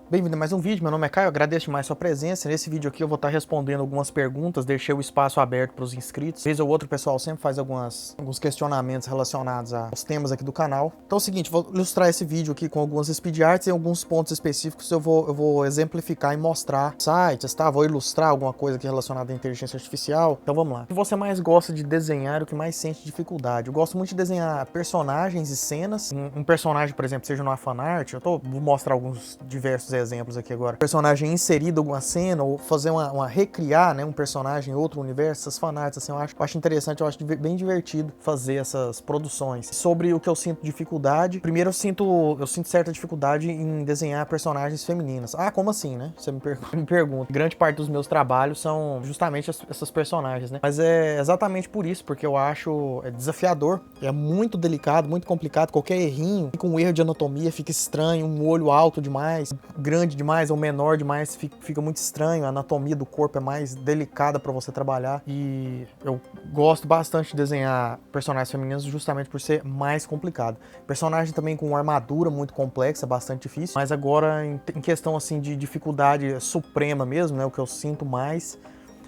Bem-vindo a mais um vídeo, meu nome é Caio, agradeço demais a sua presença. Nesse vídeo aqui eu vou estar respondendo algumas perguntas, deixei o espaço aberto para os inscritos. Vez ou outro o pessoal sempre faz alguns questionamentos relacionados aos temas aqui do canal. Então é o seguinte, vou ilustrar esse vídeo aqui com algumas speed arts e alguns pontos específicos eu vou exemplificar e mostrar sites, tá? Vou ilustrar alguma coisa aqui relacionada à inteligência artificial. Então vamos lá. O que você mais gosta de desenhar, o que mais sente dificuldade? Eu gosto muito de desenhar personagens e cenas. Um personagem, por exemplo, seja numa fanart, vou mostrar alguns diversos exemplos aqui agora. Personagem inserido em alguma cena, ou fazer recriar, né, um personagem em outro universo, essas fanarts, assim, eu acho interessante, eu acho bem divertido fazer essas produções. Sobre o que eu sinto dificuldade, primeiro eu sinto certa dificuldade em desenhar personagens femininas. Ah, como assim, né? Você me pergunta. Grande parte dos meus trabalhos são justamente essas personagens, né? Mas é exatamente por isso, porque eu acho desafiador, é muito delicado, muito complicado, qualquer errinho, fica um erro de anatomia, fica estranho, um olho alto demais, grande demais ou menor demais, fica muito estranho, a anatomia do corpo é mais delicada para você trabalhar e eu gosto bastante de desenhar personagens femininos justamente por ser mais complicado. Personagem também com armadura muito complexa, bastante difícil, mas agora em questão assim de dificuldade suprema mesmo, né, o que eu sinto mais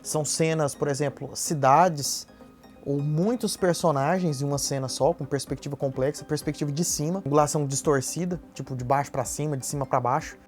são cenas, por exemplo, cidades ou muitos personagens em uma cena só, com perspectiva complexa, perspectiva de cima, angulação distorcida, tipo de baixo para cima, de cima para baixo.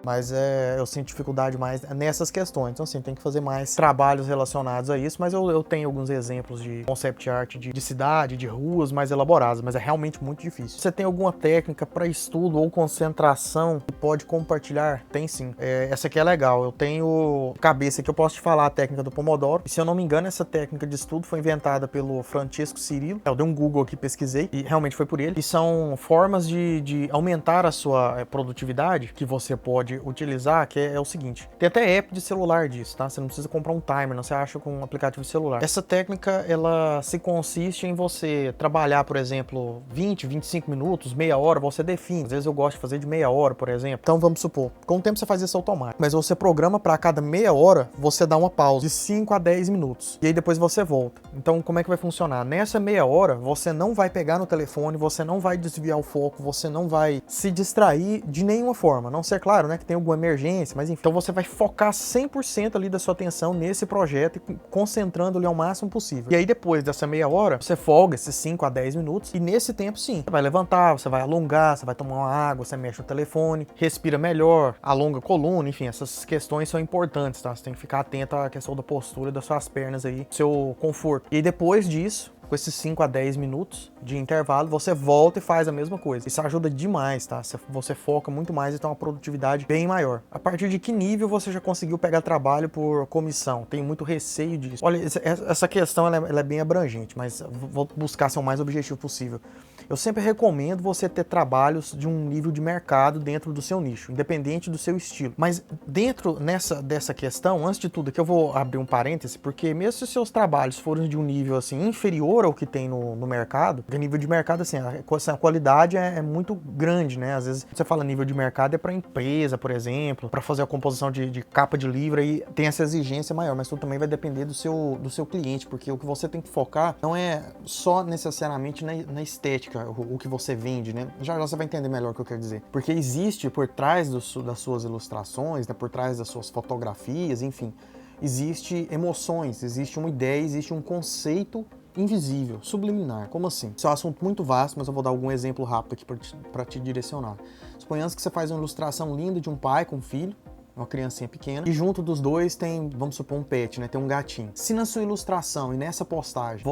Mas eu sinto dificuldade mais nessas questões. Então, assim, tem que fazer mais trabalhos relacionados a isso. Mas eu tenho alguns exemplos de concept art de cidade, de ruas mais elaboradas. Mas é realmente muito difícil. Você tem alguma técnica para estudo ou concentração que pode compartilhar? Tem sim. Essa aqui é legal. Eu tenho cabeça que eu posso te falar a técnica do Pomodoro. E se eu não me engano, essa técnica de estudo foi inventada pelo Francesco Cirillo. Eu dei um Google aqui, pesquisei. E realmente foi por ele. E são formas de aumentar a sua produtividade que você pode utilizar, que é o seguinte, tem até app de celular disso, tá? Você não precisa comprar um timer, não, você acha com um aplicativo de celular. Essa técnica, ela se consiste em você trabalhar, por exemplo, 20, 25 minutos, meia hora, você define. Às vezes eu gosto de fazer de meia hora, por exemplo. Então vamos supor, com o tempo você faz isso automático, mas você programa para cada meia hora, você dá uma pausa de 5 a 10 minutos. E aí depois você volta. Então como é que vai funcionar? Nessa meia hora, você não vai pegar no telefone, você não vai desviar o foco, você não vai se distrair de nenhuma forma. Não ser claro, né, que tem alguma emergência, mas enfim. Então você vai focar 100% ali da sua atenção nesse projeto e concentrando ali ao máximo possível. E aí depois dessa meia hora, você folga esses 5 a 10 minutos e nesse tempo sim, você vai levantar, você vai alongar, você vai tomar uma água, você mexe no telefone, respira melhor, alonga a coluna, enfim, essas questões são importantes, tá? Você tem que ficar atento à questão da postura das suas pernas aí, seu conforto. E aí depois disso, com esses 5 a 10 minutos de intervalo, você volta e faz a mesma coisa. Isso ajuda demais, tá? Você foca muito mais e tem uma produtividade bem maior. A partir de que nível você já conseguiu pegar trabalho por comissão? Tenho muito receio disso. Olha, essa questão ela é bem abrangente, mas vou buscar ser o mais objetivo possível. Eu sempre recomendo você ter trabalhos de um nível de mercado dentro do seu nicho, independente do seu estilo. Mas dentro dessa questão, antes de tudo, aqui eu vou abrir um parêntese, porque mesmo se os seus trabalhos forem de um nível assim inferior ao que tem no mercado, porque nível de mercado assim, a qualidade é muito grande, né? Às vezes você fala nível de mercado é para empresa, por exemplo, para fazer a composição de capa de livro, aí tem essa exigência maior, mas tudo também vai depender do seu cliente, porque o que você tem que focar não é só necessariamente na estética, o que você vende, né? Já você vai entender melhor o que eu quero dizer. Porque existe por trás das suas ilustrações, né? Por trás das suas fotografias, enfim, existe emoções, existe uma ideia, existe um conceito invisível, subliminar. Como assim? Isso é um assunto muito vasto, mas eu vou dar algum exemplo rápido aqui para te direcionar. Suponhamos que você faz uma ilustração linda de um pai com um filho, uma criancinha pequena, e junto dos dois tem, vamos supor, um pet, né? Tem um gatinho. Se na sua ilustração e nessa postagem,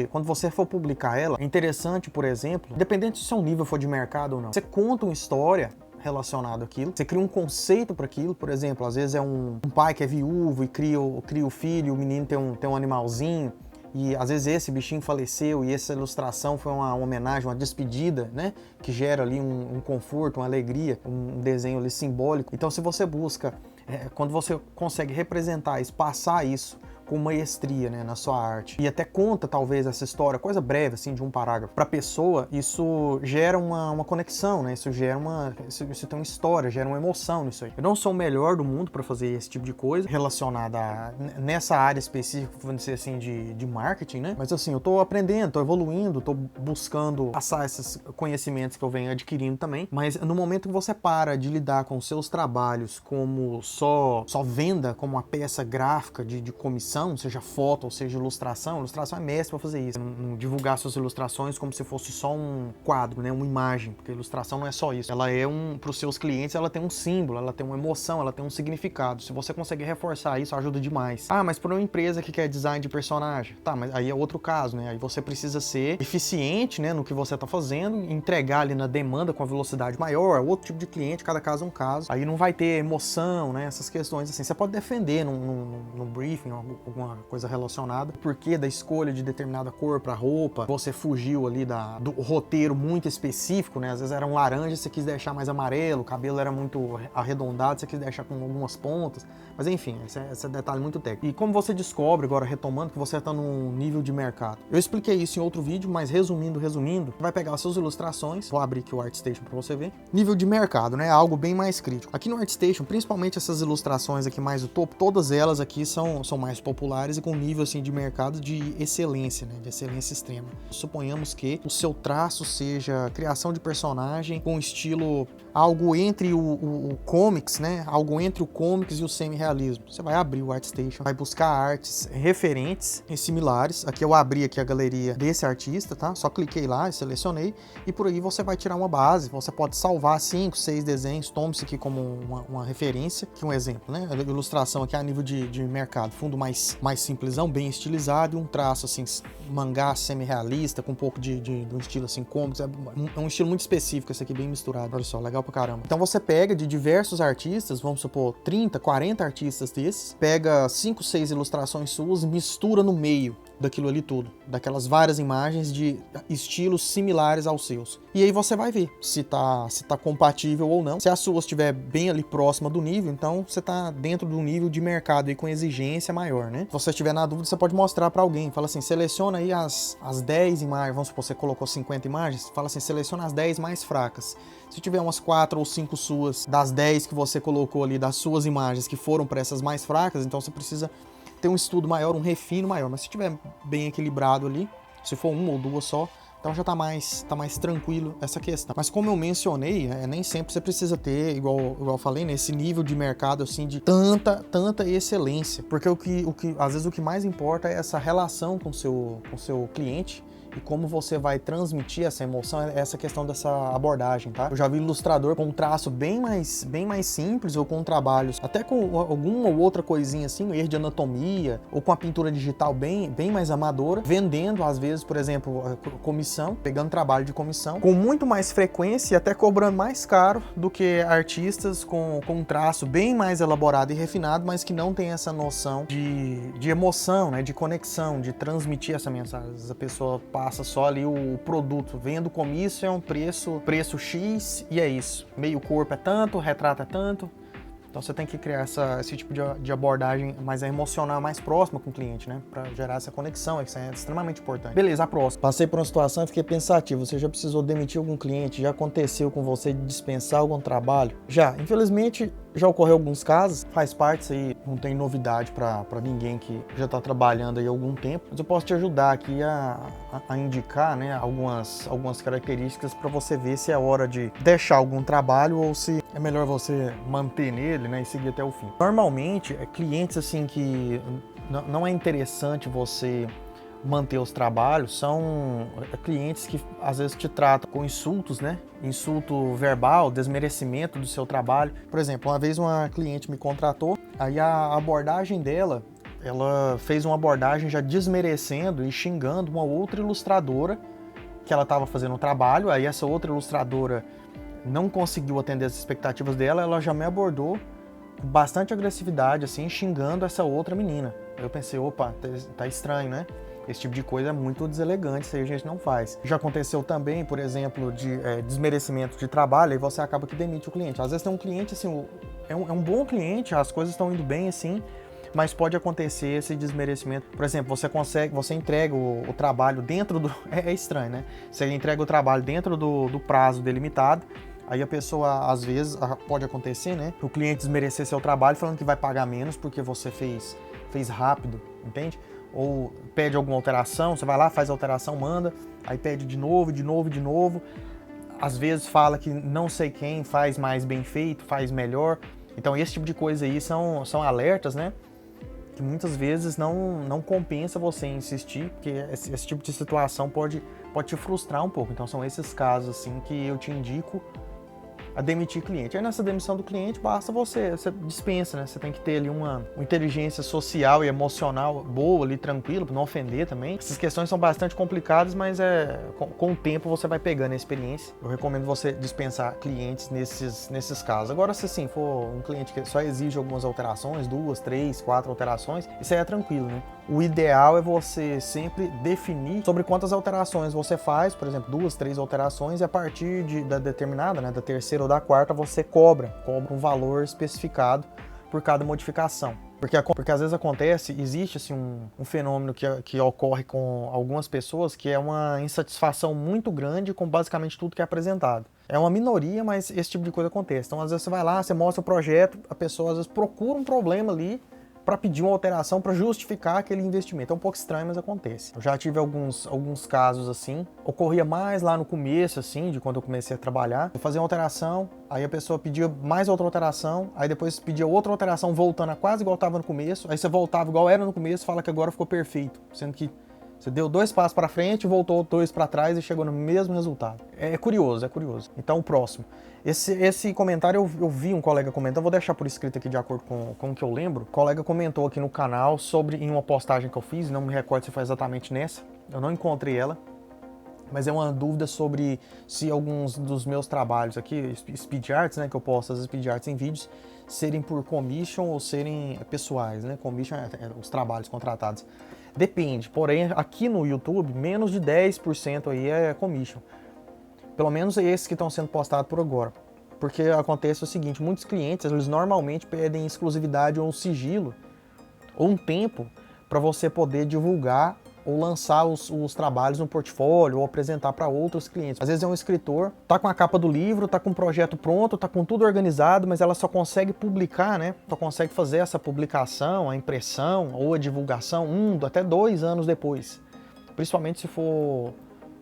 quando você for publicar ela, é interessante, por exemplo, independente se o seu nível for de mercado ou não, você conta uma história relacionado àquilo, você cria um conceito para aquilo, por exemplo, às vezes é um pai que é viúvo e cria o filho, o menino tem um animalzinho, e às vezes esse bichinho faleceu e essa ilustração foi uma homenagem, uma despedida, né? Que gera ali um conforto, uma alegria, um desenho ali simbólico. Então se você busca, quando você consegue representar isso, passar isso com maestria, né, na sua arte. E até conta, talvez, essa história, coisa breve, assim, de um parágrafo. Pra pessoa, isso gera uma conexão, né? Isso gera isso tem uma história, gera uma emoção nisso aí. Eu não sou o melhor do mundo pra fazer esse tipo de coisa relacionada nessa área específica, vamos dizer assim, de marketing, né? Mas assim, eu tô aprendendo, tô evoluindo, tô buscando passar esses conhecimentos que eu venho adquirindo também. Mas no momento que você para de lidar com os seus trabalhos como só venda, como uma peça gráfica de comissão, seja foto ou seja ilustração é mestre pra fazer isso. Não divulgar suas ilustrações como se fosse só um quadro, né? Uma imagem, porque a ilustração não é só isso. Ela é pros seus clientes, ela tem um símbolo, ela tem uma emoção, ela tem um significado. Se você conseguir reforçar isso, ajuda demais. Ah, mas para uma empresa que quer design de personagem, tá, mas aí é outro caso, né? Aí você precisa ser eficiente, né, no que você tá fazendo, entregar ali na demanda com a velocidade maior, é outro tipo de cliente, cada caso é um caso. Aí não vai ter emoção, né? Essas questões assim. Você pode defender num briefing, alguma coisa relacionada, o porquê da escolha de determinada cor para roupa, você fugiu ali do roteiro muito específico, né? Às vezes era um laranja, você quis deixar mais amarelo, o cabelo era muito arredondado, você quis deixar com algumas pontas, mas enfim, esse é detalhe muito técnico. E como você descobre, agora retomando, que você está num nível de mercado? Eu expliquei isso em outro vídeo, mas resumindo, vai pegar as suas ilustrações, vou abrir aqui o ArtStation para você ver. Nível de mercado, né? Algo bem mais crítico. Aqui no ArtStation, principalmente essas ilustrações aqui mais do topo, todas elas aqui são mais populares e com nível assim de mercado de excelência, né? De excelência extrema. Suponhamos que o seu traço seja criação de personagem com estilo algo entre o comics, né? Algo entre o comics e o semi-realismo. Você vai abrir o ArtStation, vai buscar artes referentes e similares. Aqui eu abri aqui a galeria desse artista, tá? Só cliquei lá e selecionei e por aí você vai tirar uma base. Você pode salvar 5, 6 desenhos, tome isso aqui como uma referência, aqui um exemplo, né? A ilustração aqui a nível de mercado, fundo mais simplesão, bem estilizado e um traço assim, mangá semi-realista, com um pouco de um estilo assim, comics. É um estilo muito específico esse aqui, bem misturado. Olha só, legal pra caramba. Então você pega de diversos artistas, vamos supor 30, 40 artistas desses, pega 5, 6 ilustrações suas, mistura no meio daquilo ali tudo, daquelas várias imagens de estilos similares aos seus. E aí você vai ver se tá compatível ou não. Se a sua estiver bem ali próxima do nível, então você tá dentro do nível de mercado aí com exigência maior, né? Se você estiver na dúvida, você pode mostrar para alguém. Fala assim, seleciona aí as 10 imagens, vamos supor, você colocou 50 imagens, fala assim, seleciona as 10 mais fracas. Se tiver umas 4 ou 5 suas, das 10 que você colocou ali, das suas imagens que foram para essas mais fracas, então você precisa ter um estudo maior, um refino maior. Mas se tiver bem equilibrado ali, se for uma ou duas só, então já tá mais tranquilo essa questão. Mas como eu mencionei, nem sempre você precisa ter, igual eu falei, nesse nível de mercado assim de tanta excelência. Porque às vezes o que mais importa é essa relação com o seu cliente. E como você vai transmitir essa emoção, é essa questão dessa abordagem, tá? Eu já vi ilustrador com um traço bem mais simples, ou com trabalhos, até com alguma ou outra coisinha assim, um erro de anatomia, ou com a pintura digital bem mais amadora, vendendo, às vezes, por exemplo, comissão, pegando trabalho de comissão, com muito mais frequência e até cobrando mais caro do que artistas com um traço bem mais elaborado e refinado, mas que não tem essa noção de emoção, né? De conexão, de transmitir essa mensagem. A pessoa passa só ali o produto, vendo comício é um preço X e é isso. Meio corpo é tanto, retrato é tanto. Então você tem que criar esse tipo de abordagem mais emocional, mais próxima com o cliente, né? Pra gerar essa conexão, isso é extremamente importante. Beleza, a próxima. Passei por uma situação e fiquei pensativo. Você já precisou demitir algum cliente? Já aconteceu com você de dispensar algum trabalho? Já. Infelizmente, já ocorreu alguns casos. Faz parte, isso aí não tem novidade pra ninguém que já tá trabalhando aí há algum tempo. Mas eu posso te ajudar aqui a indicar, né, algumas características para você ver se é hora de deixar algum trabalho ou se é melhor você manter nele, né, e seguir até o fim. Normalmente, clientes assim que não é interessante você manter os trabalhos, são clientes que às vezes te tratam com insultos, né? Insulto verbal, desmerecimento do seu trabalho. Por exemplo, uma vez uma cliente me contratou, aí a abordagem dela, ela fez uma abordagem já desmerecendo e xingando uma outra ilustradora que ela estava fazendo um trabalho, aí essa outra ilustradora não conseguiu atender as expectativas dela, ela já me abordou com bastante agressividade, assim, xingando essa outra menina. Eu pensei, opa, tá estranho, né? Esse tipo de coisa é muito deselegante, isso aí a gente não faz. Já aconteceu também, por exemplo, de desmerecimento de trabalho, e você acaba que demite o cliente. Às vezes tem um cliente, assim, é um bom cliente, as coisas estão indo bem, assim, mas pode acontecer esse desmerecimento. Por exemplo, você entrega o trabalho dentro do... É estranho, né? Você entrega o trabalho dentro do prazo delimitado, aí a pessoa, às vezes, pode acontecer, né? O cliente desmerecer seu trabalho falando que vai pagar menos porque você fez rápido, entende? Ou pede alguma alteração, você vai lá, faz a alteração, manda, aí pede de novo, de novo, de novo. Às vezes fala que não sei quem faz mais bem feito, faz melhor. Então esse tipo de coisa aí são alertas, né? Que muitas vezes não compensa você insistir, porque esse tipo de situação pode te frustrar um pouco. Então são esses casos assim que eu te indico a demitir cliente. Aí nessa demissão do cliente, basta você dispensa, né? Você tem que ter ali uma inteligência social e emocional boa ali, tranquilo, para não ofender também. Essas questões são bastante complicadas, mas com o tempo você vai pegando a experiência. Eu recomendo você dispensar clientes nesses casos. Agora, se assim for um cliente que só exige algumas alterações, 2, 3, 4 alterações, isso aí é tranquilo, né? O ideal é você sempre definir sobre quantas alterações você faz, por exemplo, 2, 3 alterações, e a partir da determinada, né, da terceira ou da quarta, você cobra um valor especificado por cada modificação. Porque às vezes existe assim, um fenômeno que ocorre com algumas pessoas, que é uma insatisfação muito grande com basicamente tudo que é apresentado. É uma minoria, mas esse tipo de coisa acontece. Então às vezes você vai lá, você mostra o projeto, a pessoa às vezes procura um problema ali, para pedir uma alteração para justificar aquele investimento. É um pouco estranho, mas acontece. Eu já tive alguns casos assim. Ocorria mais lá no começo, assim, de quando eu comecei a trabalhar. Eu fazia uma alteração, aí a pessoa pedia mais outra alteração, aí depois pedia outra alteração voltando a quase igual estava no começo, aí você voltava igual era no começo, fala que agora ficou perfeito, sendo que você deu 2 passos para frente, voltou 2 para trás e chegou no mesmo resultado. É curioso, é curioso. Então, o próximo. Esse comentário eu vi um colega comentando, vou deixar por escrito aqui de acordo com o que eu lembro. O colega comentou aqui no canal em uma postagem que eu fiz, não me recordo se foi exatamente nessa, eu não encontrei ela, mas é uma dúvida sobre se alguns dos meus trabalhos aqui, speed arts, né, que eu posto as speed arts em vídeos, serem por commission ou serem pessoais, né? Commission os trabalhos contratados. Depende, porém aqui no YouTube, menos de 10% aí é commission. Pelo menos esses que estão sendo postados por agora. Porque acontece o seguinte, muitos clientes, eles normalmente pedem exclusividade ou um sigilo, ou um tempo, para você poder divulgar ou lançar os trabalhos no portfólio ou apresentar para outros clientes. Às vezes é um escritor, tá com a capa do livro, tá com o projeto pronto, tá com tudo organizado, mas ela só consegue publicar, né? Só consegue fazer essa publicação, a impressão ou a divulgação até 2 anos depois. Principalmente se for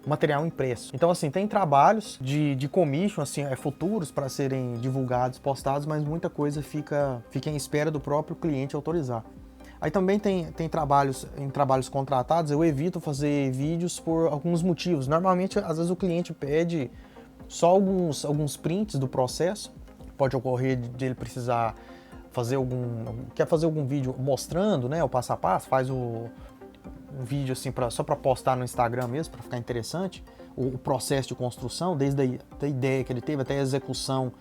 material impresso. Então, assim, tem trabalhos de commission, assim, futuros para serem divulgados, postados, mas muita coisa fica em espera do próprio cliente autorizar. Aí também tem trabalhos contratados, eu evito fazer vídeos por alguns motivos. Normalmente, às vezes o cliente pede só alguns prints do processo. Pode ocorrer de ele precisar quer fazer algum vídeo mostrando, né, o passo a passo, faz um vídeo assim só para postar no Instagram mesmo, para ficar interessante, o processo de construção, desde a ideia que ele teve até a execução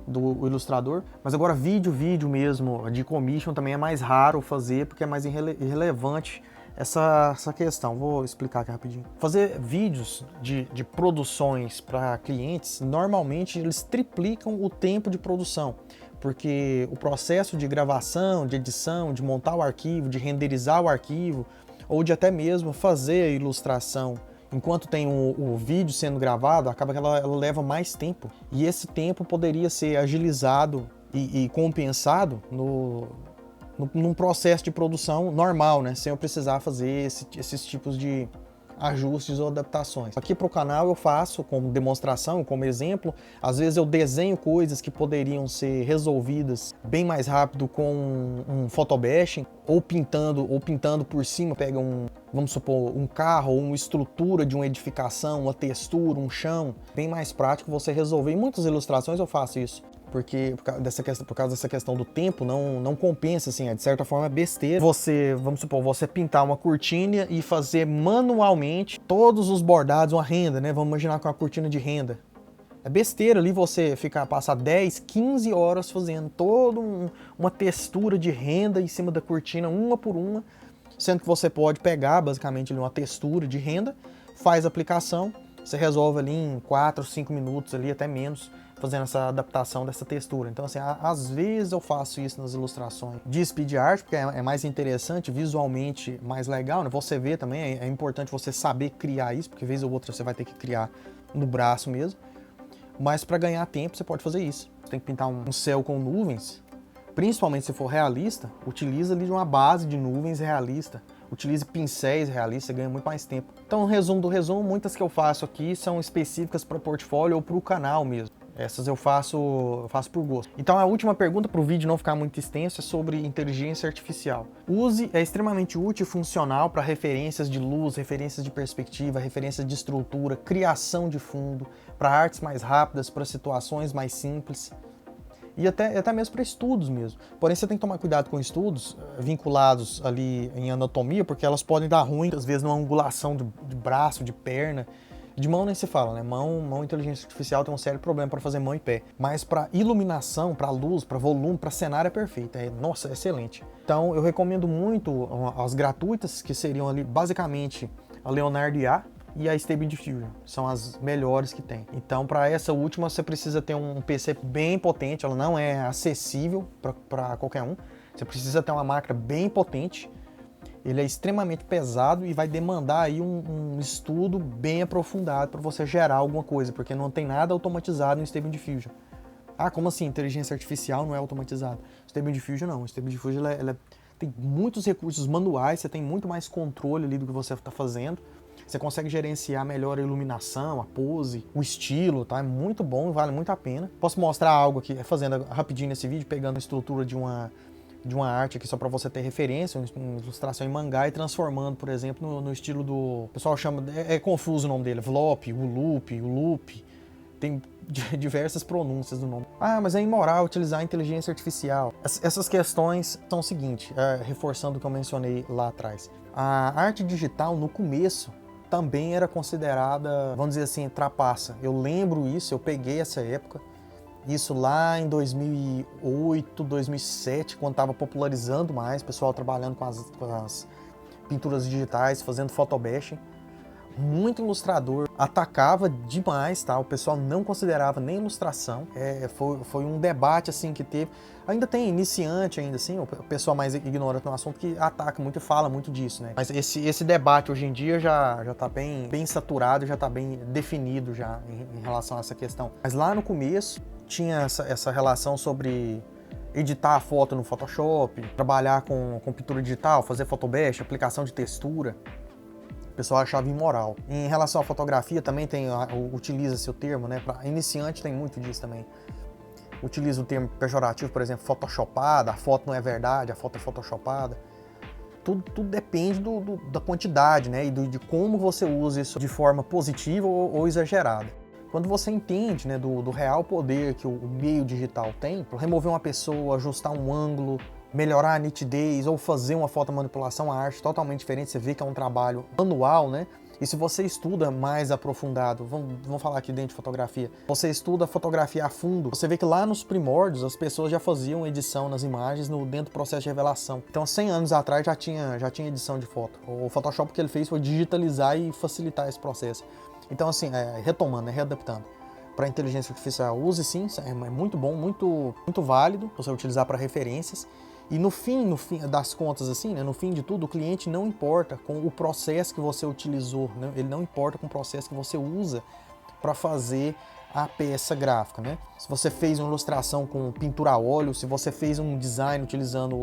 do ilustrador. Mas agora vídeo mesmo de commission também é mais raro fazer, porque é mais irrelevante essa questão. Vou explicar aqui rapidinho. Fazer vídeos de produções para clientes, normalmente eles triplicam o tempo de produção, porque o processo de gravação, de edição, de montar o arquivo, de renderizar o arquivo, ou de até mesmo fazer a ilustração enquanto tem o vídeo sendo gravado, acaba que ela leva mais tempo. E esse tempo poderia ser agilizado e compensado num processo de produção normal, né? Sem eu precisar fazer esses tipos de ajustes ou adaptações. Aqui para o canal eu faço como demonstração, como exemplo. Às vezes eu desenho coisas que poderiam ser resolvidas bem mais rápido com um photobashing, ou pintando por cima, pega vamos supor, um carro ou uma estrutura de uma edificação, uma textura, um chão, bem mais prático você resolver. Em muitas ilustrações eu faço isso. Porque por causa dessa questão do tempo, não compensa, assim, de certa forma é besteira. Vamos supor, você pintar uma cortina e fazer manualmente todos os bordados, uma renda, né? Vamos imaginar com uma cortina de renda. É besteira ali você passar 10, 15 horas fazendo toda uma textura de renda em cima da cortina, uma por uma, sendo que você pode pegar basicamente ali uma textura de renda, faz a aplicação, você resolve ali em 4, 5 minutos ali, até menos, fazendo essa adaptação dessa textura. Então, assim, às vezes eu faço isso nas ilustrações de speed art, porque é mais interessante, visualmente mais legal, né? Você vê também, é importante você saber criar isso, porque vez ou outra você vai ter que criar no braço mesmo. Mas para ganhar tempo, você pode fazer isso. Você tem que pintar um céu com nuvens, principalmente se for realista, utiliza ali uma base de nuvens realista. Utilize pincéis realistas, você ganha muito mais tempo. Então, resumo do resumo, muitas que eu faço aqui são específicas para portfólio ou para o canal mesmo. Essas eu faço por gosto. Então, a última pergunta para o vídeo não ficar muito extenso é sobre inteligência artificial. Use é extremamente útil e funcional para referências de luz, referências de perspectiva, referências de estrutura, criação de fundo, para artes mais rápidas, para situações mais simples. E até mesmo para estudos mesmo. Porém, você tem que tomar cuidado com estudos vinculados ali em anatomia, porque elas podem dar ruim, às vezes, numa angulação de braço, de perna. De mão nem se fala, né? Mão inteligência artificial tem um sério problema para fazer mão e pé. Mas para iluminação, para luz, para volume, para cenário é perfeito. Nossa, é excelente. Então, eu recomendo muito as gratuitas, que seriam ali, basicamente, a Leonardo IA, e a Stable Diffusion, são as melhores que tem. Então, para essa última, você precisa ter um PC bem potente, ela não é acessível para qualquer um. Você precisa ter uma máquina bem potente, ele é extremamente pesado e vai demandar aí um estudo bem aprofundado para você gerar alguma coisa, porque não tem nada automatizado no Stable Diffusion. Ah, como assim? Inteligência artificial não é automatizado? Stable Diffusion não. Stable Diffusion ela tem muitos recursos manuais, você tem muito mais controle ali do que você está fazendo. Você consegue gerenciar melhor a iluminação, a pose, o estilo, tá? É muito bom e vale muito a pena. Posso mostrar algo aqui, fazendo rapidinho nesse vídeo, pegando a estrutura de uma arte aqui só para você ter referência, uma ilustração em mangá e transformando, por exemplo, no estilo do... O pessoal chama... É confuso o nome dele, Vlop, o Loop. Tem diversas pronúncias do nome. Ah, mas é imoral utilizar a inteligência artificial. Essas questões são o seguinte, reforçando o que eu mencionei lá atrás. A arte digital, no começo, também era considerada, vamos dizer assim, trapaça. Eu lembro isso, eu peguei essa época, isso lá em 2008, 2007, quando estava popularizando mais, o pessoal trabalhando com as pinturas digitais, fazendo photobashing. Muito ilustrador atacava demais, tá? O pessoal não considerava nem ilustração. Foi um debate assim que teve. Ainda tem iniciante ainda assim, o pessoal mais ignorante no assunto que ataca muito e fala muito disso, né? Mas esse debate hoje em dia já tá bem saturado, já tá bem definido já em relação a essa questão. Mas lá no começo tinha essa relação sobre editar a foto no Photoshop, trabalhar com pintura digital, fazer photobash, aplicação de textura. O pessoal achava imoral. Em relação à fotografia também utiliza-se o termo, né? Para iniciante tem muito disso também. Utiliza o termo pejorativo, por exemplo, photoshopada, a foto não é verdade, a foto é photoshopada. Tudo depende da quantidade, né? E de como você usa isso de forma positiva ou exagerada. Quando você entende, né, do real poder que o meio digital tem, para remover uma pessoa, ajustar um ângulo, melhorar a nitidez ou fazer uma fotomanipulação, a arte totalmente diferente, você vê que é um trabalho manual, né? E se você estuda mais aprofundado, vamos falar aqui dentro de fotografia, você estuda a fotografia a fundo, você vê que lá nos primórdios as pessoas já faziam edição nas imagens dentro do processo de revelação. Então 100 anos atrás já tinha edição de foto. O Photoshop que ele fez foi digitalizar e facilitar esse processo. Então assim, retomando, né, readaptando. Para a inteligência artificial, use sim, é muito bom, muito válido você utilizar para referências. E no fim das contas, assim, né, no fim de tudo, o cliente não importa com o processo que você utilizou, né? Ele não importa com o processo que você usa para fazer a peça gráfica, né? Se você fez uma ilustração com pintura a óleo, se você fez um design utilizando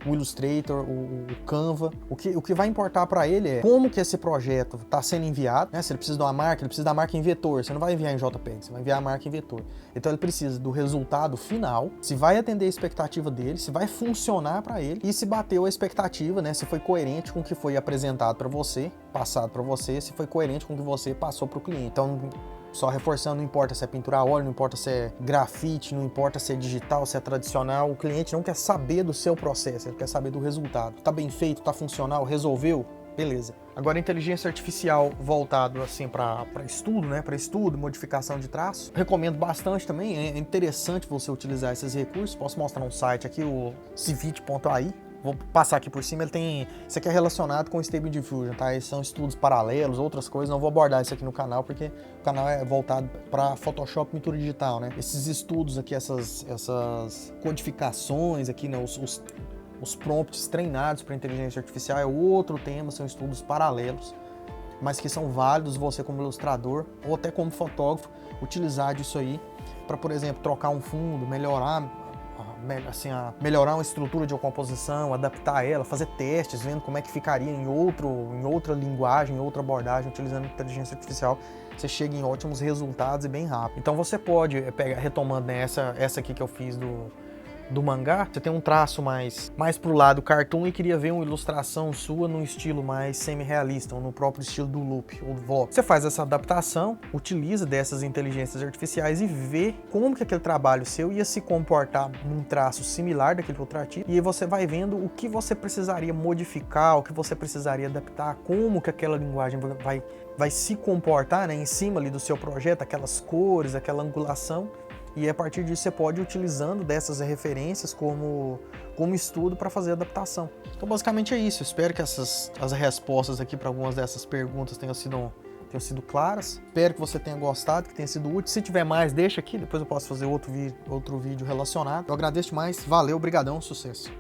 o Illustrator, o Canva, o que vai importar para ele é como que esse projeto está sendo enviado, né? Se ele precisa de uma marca, ele precisa da marca em vetor, você não vai enviar em JPEG, você vai enviar a marca em vetor. Então ele precisa do resultado final, se vai atender a expectativa dele, se vai funcionar para ele e se bateu a expectativa, né? Se foi coerente com o que foi apresentado para você, passado para você, se foi coerente com o que você passou para o cliente. Então, só reforçando, não importa se é pintura a óleo, não importa se é grafite, não importa se é digital, se é tradicional, o cliente não quer saber do seu processo, ele quer saber do resultado. Tá bem feito, tá funcional, resolveu? Beleza. Agora, inteligência artificial voltado assim para estudo, né? Para estudo, modificação de traço. Recomendo bastante também, é interessante você utilizar esses recursos. Posso mostrar um site aqui, o civit.ai. vou passar aqui por cima, ele tem... Isso aqui é relacionado com o Stable Diffusion, tá? Esses são estudos paralelos, outras coisas, não vou abordar isso aqui no canal, porque o canal é voltado para Photoshop e pintura digital, né? Esses estudos aqui, essas codificações aqui, né? Os prompts treinados para inteligência artificial é outro tema, são estudos paralelos, mas que são válidos você como ilustrador ou até como fotógrafo utilizar disso aí para, por exemplo, trocar um fundo, melhorar uma estrutura de uma composição, adaptar ela, fazer testes, vendo como é que ficaria em outra linguagem, em outra abordagem, utilizando inteligência artificial. Você chega em ótimos resultados e bem rápido. Então você pode, retomando, né, essa aqui que eu fiz do mangá, você tem um traço mais pro lado cartoon e queria ver uma ilustração sua num estilo mais semi-realista, ou no próprio estilo do Loop ou do Vox. Você faz essa adaptação, utiliza dessas inteligências artificiais e vê como que aquele trabalho seu ia se comportar num traço similar daquele outro artista, e aí você vai vendo o que você precisaria modificar, o que você precisaria adaptar, como que aquela linguagem vai se comportar, né, em cima ali do seu projeto, aquelas cores, aquela angulação. E a partir disso você pode ir utilizando dessas referências como estudo para fazer adaptação. Então basicamente é isso. Espero que as respostas aqui para algumas dessas perguntas tenham sido claras. Espero que você tenha gostado, que tenha sido útil. Se tiver mais, deixa aqui, depois eu posso fazer outro vídeo relacionado. Eu agradeço demais, valeu, brigadão, sucesso!